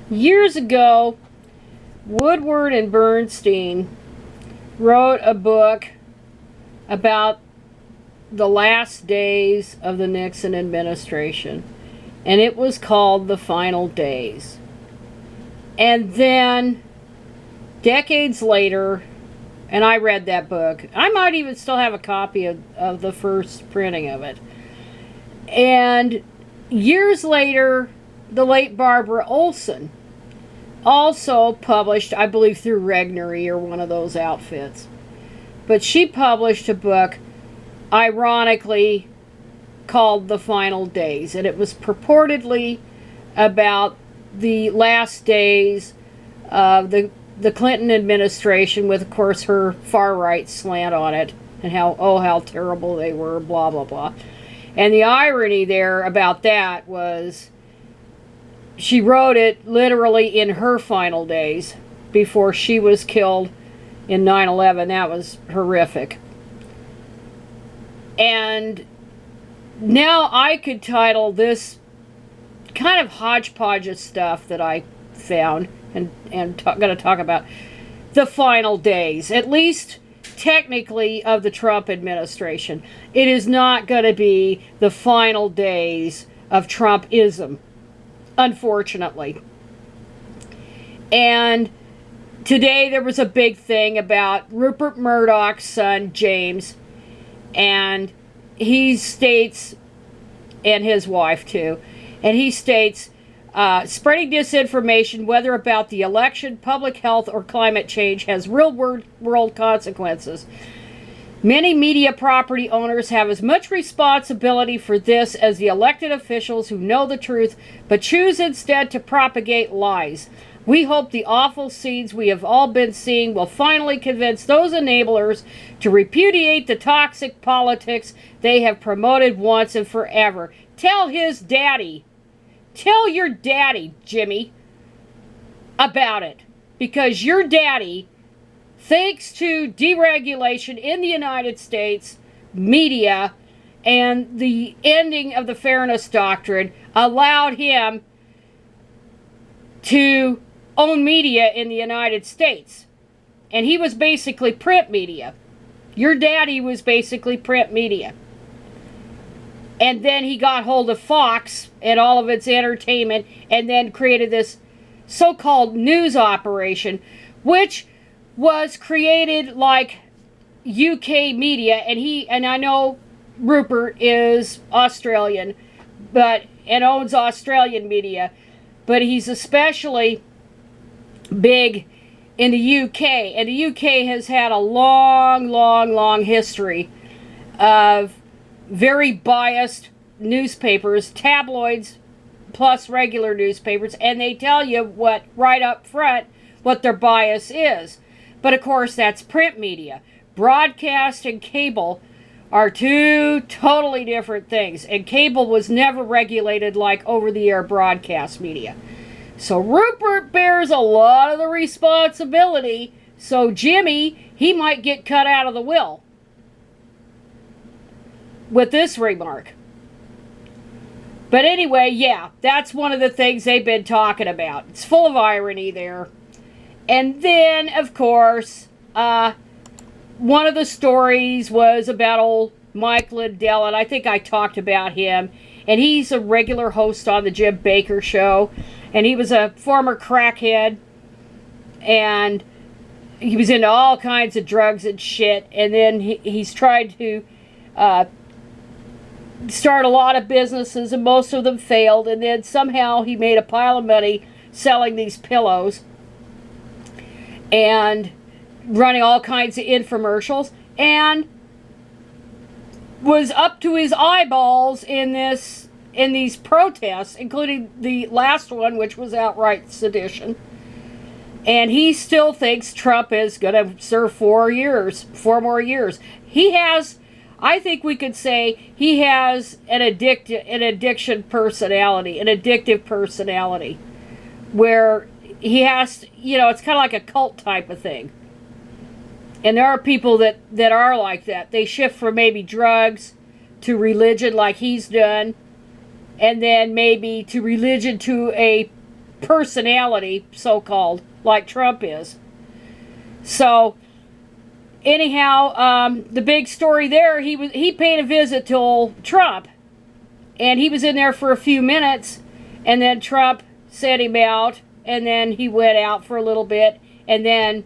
Years ago, Woodward and Bernstein wrote a book about the last days of the Nixon administration, and it was called The Final Days. And then, decades later, and I read that book. I might even still have a copy of the first printing of it. And years later, the late Barbara Olson also published, I believe through Regnery or one of those outfits, but she published a book, ironically, called The Final Days. And it was purportedly about the last days of the Clinton administration, with, of course, her far-right slant on it, and how terrible they were, blah, blah, blah. And the irony there about that was she wrote it literally in her final days before she was killed in 9/11. That was horrific. And now I could title this kind of hodgepodge of stuff that I found and going to talk about the final days, at least technically, of the Trump administration. It is not going to be the final days of Trumpism, unfortunately. And today there was a big thing about Rupert Murdoch's son, James, and he states, and his wife too, and he states, spreading disinformation, whether about the election, public health, or climate change, has real-world consequences. Many media property owners have as much responsibility for this as the elected officials who know the truth, but choose instead to propagate lies. We hope the awful scenes we have all been seeing will finally convince those enablers to repudiate the toxic politics they have promoted once and forever. Tell his daddy. Tell your daddy, Jimmy, about it. Because your daddy, thanks to deregulation in the United States, media, and the ending of the Fairness Doctrine, allowed him to own media in the United States. And he was basically print media. Your daddy was basically print media. And then he got hold of Fox and all of its entertainment, and then created this so-called news operation, which was created like UK media. And I know Rupert is Australian, and owns Australian media, but he's especially big in the UK. And the UK has had a long history of very biased newspapers, tabloids, plus regular newspapers, and they tell you right up front what their bias is. But of course, that's print media. Broadcast and cable are two totally different things, and cable was never regulated like over-the-air broadcast media. So Rupert bears a lot of the responsibility, so Jimmy, he might get cut out of the will with this remark. But anyway, yeah, that's one of the things they've been talking about. It's full of irony there. And then, of course, one of the stories was about old Mike Lindell, and I think I talked about him. And he's a regular host on the Jim Bakker Show. And he was a former crackhead. And he was into all kinds of drugs and shit. And then he's tried to start a lot of businesses, and most of them failed. And then somehow he made a pile of money selling these pillows and running all kinds of infomercials, and was up to his eyeballs in these protests, including the last one, which was outright sedition. And he still thinks Trump is going to serve 4 more years. He has, I think we could say, he has an addictive personality, where he has, it's kind of like a cult type of thing. And there are people that are like that. They shift from maybe drugs to religion like he's done, and then maybe to religion to a personality, so-called, like Trump is. So, anyhow, the big story there, he paid a visit to old Trump, and he was in there for a few minutes, and then Trump sent him out, and then he went out for a little bit, and then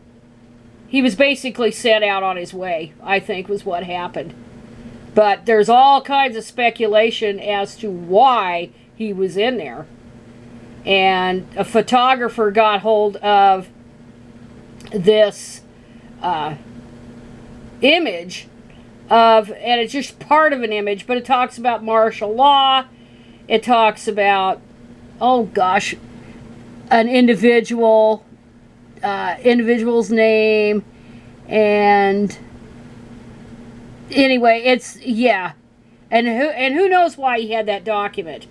he was basically sent out on his way, I think was what happened. But there's all kinds of speculation as to why he was in there. And a photographer got hold of this image of, and it's just part of an image, but it talks about martial law. It talks about, oh gosh, an individual's name, and anyway, it's, yeah, and who knows why he had that document.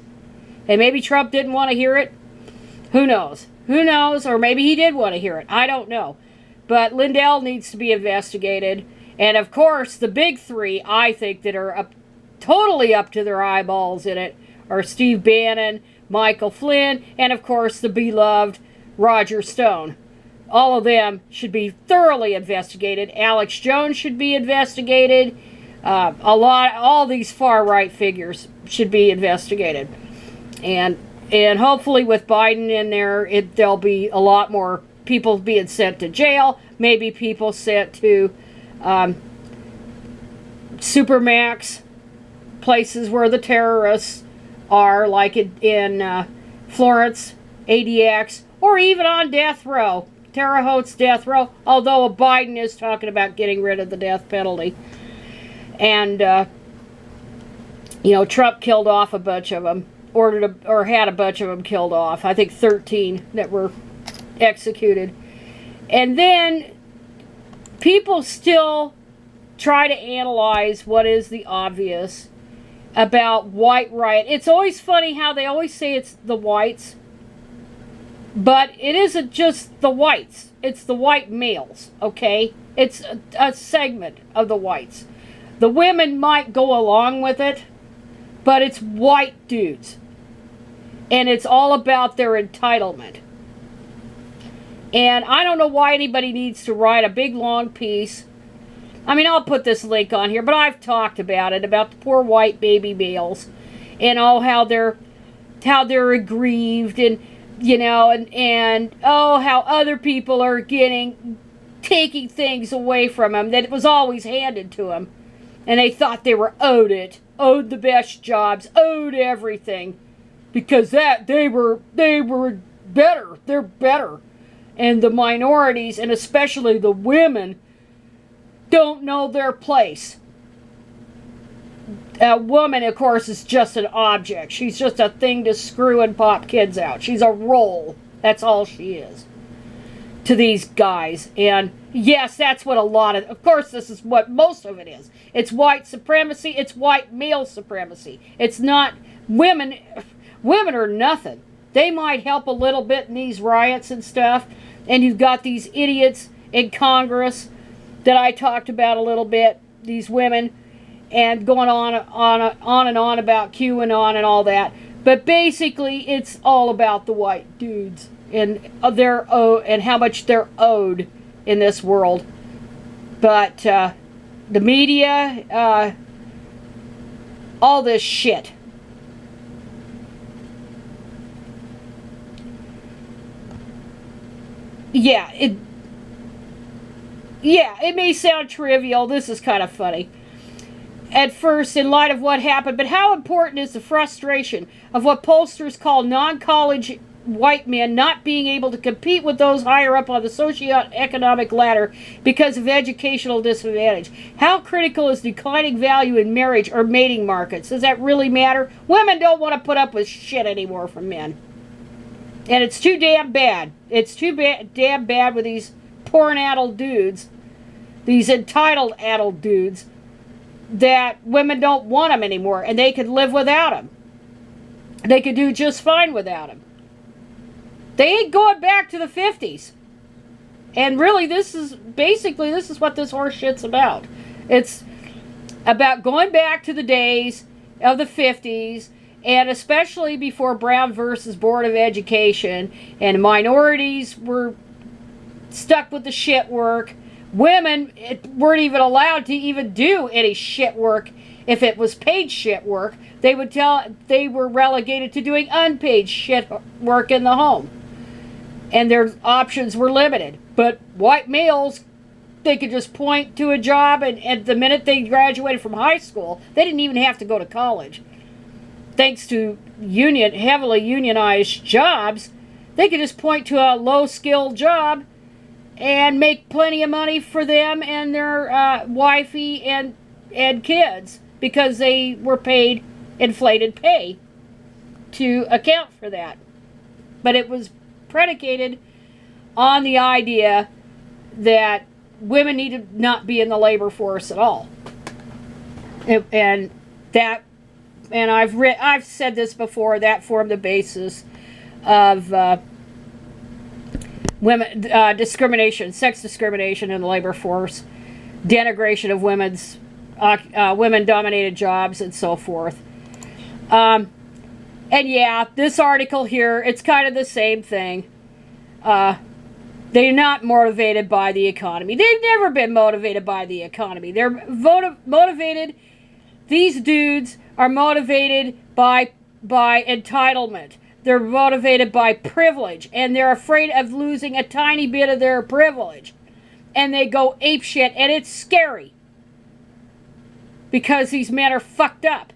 And maybe Trump didn't want to hear it. Who knows? Who knows? Or maybe he did want to hear it. I don't know. But Lindell needs to be investigated. And of course, the big three, I think, that are totally up to their eyeballs in it are Steve Bannon, Michael Flynn, and of course the beloved Roger Stone. All of them should be thoroughly investigated. Alex Jones should be investigated. All these far-right figures should be investigated. And hopefully with Biden in there, there'll be a lot more people being sent to jail. Maybe people sent to Supermax, places where the terrorists are, like in Florence, ADX, or even on death row. Terre Haute's death row, although Biden is talking about getting rid of the death penalty. And, Trump killed off a bunch of them, or had a bunch of them killed off. I think 13 that were executed. And then people still try to analyze what is the obvious about white riot. It's always funny how they always say it's the whites, but it isn't just the whites. It's the white males, okay? It's a segment of the whites. The women might go along with it, but it's white dudes. And it's all about their entitlement. And I don't know why anybody needs to write a big long piece. I mean, I'll put this link on here, but I've talked about it, about the poor white baby males, and how they're aggrieved, and and how other people are taking things away from them that was always handed to them, and they thought they were owed the best jobs, owed everything, because they were better. They're better. And the minorities, and especially the women, don't know their place. A woman, of course, is just an object. She's just a thing to screw and pop kids out. She's a role. That's all she is to these guys. And yes, that's what of course, this is what most of it is. It's white supremacy. It's white male supremacy. It's not women. Women are nothing. They might help a little bit in these riots and stuff. And you've got these idiots in Congress that I talked about a little bit, these women, and going on and on about QAnon and all that. But basically, it's all about the white dudes and and how much they're owed in this world. But the media, all this shit. Yeah, it may sound trivial. This is kind of funny at first in light of what happened, but how important is the frustration of what pollsters call non-college white men not being able to compete with those higher up on the socioeconomic ladder because of educational disadvantage? How critical is declining value in marriage or mating markets? Does that really matter? Women don't want to put up with shit anymore from men. And it's too damn bad. It's too damn bad with these porn-addled dudes, these entitled-addled dudes, that women don't want them anymore, and they could live without them. They could do just fine without them. They ain't going back to the 50s. And really, this is what this horse shit's about. It's about going back to the days of the 50s And especially before Brown versus Board of Education, and minorities were stuck with the shit work. Women weren't even allowed to even do any shit work. If it was paid shit work, they were relegated to doing unpaid shit work in the home. And their options were limited. But white males, they could just point to a job, and the minute they graduated from high school, they didn't even have to go to college. Thanks to heavily unionized jobs, they could just point to a low-skilled job and make plenty of money for them and their wifey and kids, because they were paid inflated pay to account for that. But it was predicated on the idea that women need to not be in the labor force at all. And I've said this before, that formed the basis of women discrimination, sex discrimination in the labor force, denigration of women-dominated jobs, and so forth. And yeah, this article here, it's kind of the same thing. They're not motivated by the economy. They've never been motivated by the economy. They're motivated. These dudes are motivated by entitlement. They're motivated by privilege, and they're afraid of losing a tiny bit of their privilege. And they go apeshit, and it's scary. Because these men are fucked up.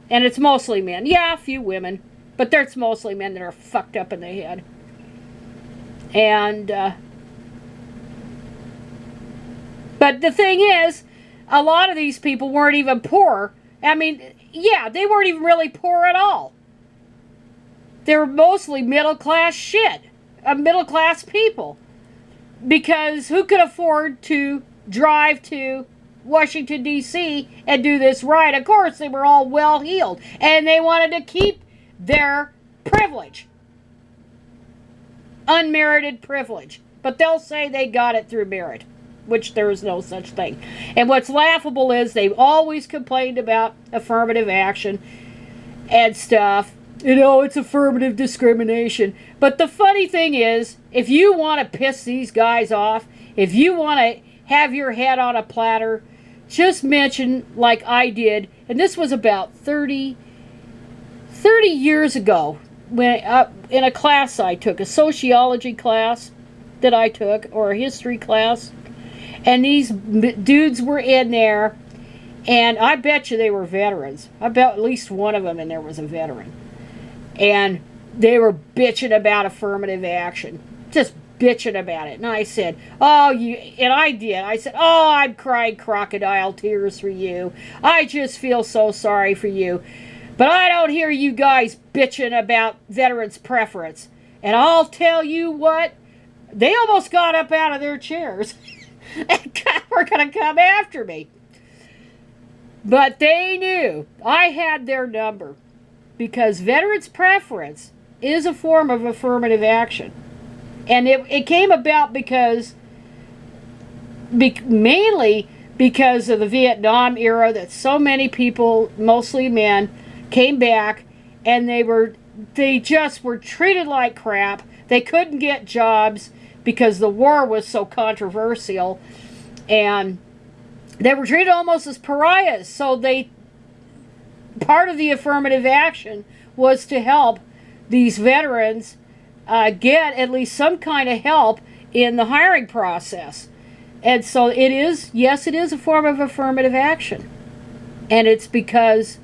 And it's mostly men. Yeah, a few women. But there's mostly men that are fucked up in the head. And, but the thing is, a lot of these people weren't even poor. I mean, yeah, they weren't even really poor at all. They were mostly middle-class shit. Middle-class people. Because who could afford to drive to Washington, D.C. and do this right? Of course, they were all well-heeled. And they wanted to keep their privilege. Unmerited privilege. But they'll say they got it through merit, which there is no such thing. And what's laughable is they've always complained about affirmative action and stuff. You know, it's affirmative discrimination. But the funny thing is, if you want to piss these guys off, if you want to have your head on a platter, just mention, like I did, and this was about 30 years ago, when in a class I took, a sociology class that I took, or a history class, and these dudes were in there, and I bet you they were veterans. I bet at least one of them in there was a veteran. And they were bitching about affirmative action. Just bitching about it. And I said, and I did. I said, I'm crying crocodile tears for you. I just feel so sorry for you. But I don't hear you guys bitching about veterans' preference. And I'll tell you what, they almost got up out of their chairs and were going to come after me. But they knew I had their number, because veterans' preference is a form of affirmative action. And it came about mainly because of the Vietnam era, that so many people, mostly men, came back, and they just were treated like crap. They couldn't get jobs because the war was so controversial, and they were treated almost as pariahs. So part of the affirmative action was to help these veterans get at least some kind of help in the hiring process. And so it is a form of affirmative action. And it's because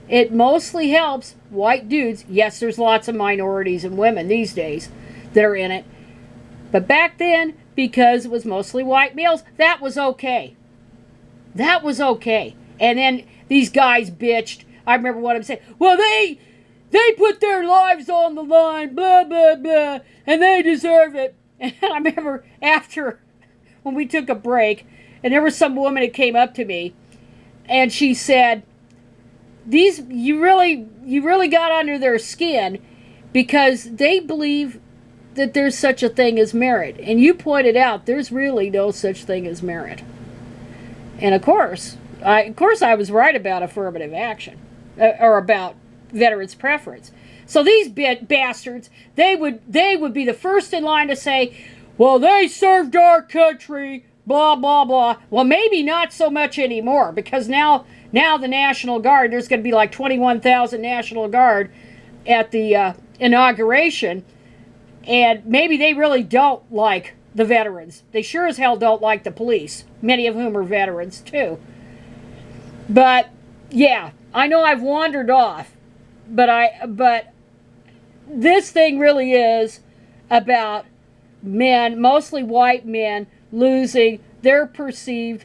it mostly helps white dudes. Yes, there's lots of minorities and women these days that are in it. But back then, because it was mostly white males, that was okay. That was okay. And then these guys bitched. I remember one of them saying, well, they put their lives on the line, blah, blah, blah, and they deserve it. And I remember when we took a break, and there was some woman that came up to me, and she said, you really got under their skin, because they believe that there's such a thing as merit. And you pointed out there's really no such thing as merit. And of course, Of course, I was right about affirmative action, or about veterans' preference. So these bastards, they would be the first in line to say, well, they served our country, blah, blah, blah. Well, maybe not so much anymore, because now the National Guard, there's going to be like 21,000 National Guard at the inauguration, and maybe they really don't like the veterans. They sure as hell don't like the police, many of whom are veterans too. But yeah, I know I've wandered off, but this thing really is about men, mostly white men, losing their perceived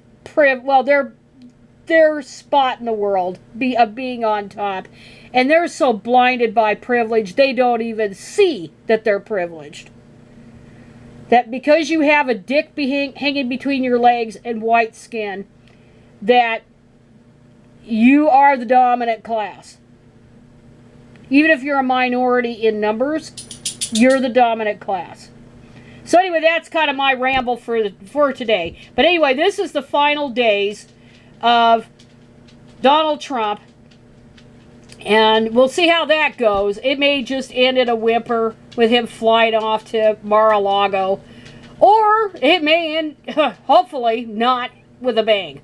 their spot in the world of being on top, and they're so blinded by privilege they don't even see that they're privileged. That because you have a dick hanging between your legs and white skin, that you are the dominant class. Even if you're a minority in numbers, you're the dominant class. So anyway, that's kind of my ramble for today. But anyway, this is the final days of Donald Trump, and we'll see how that goes. It may just end in a whimper with him flying off to Mar-a-Lago, or it may end, hopefully, not with a bang.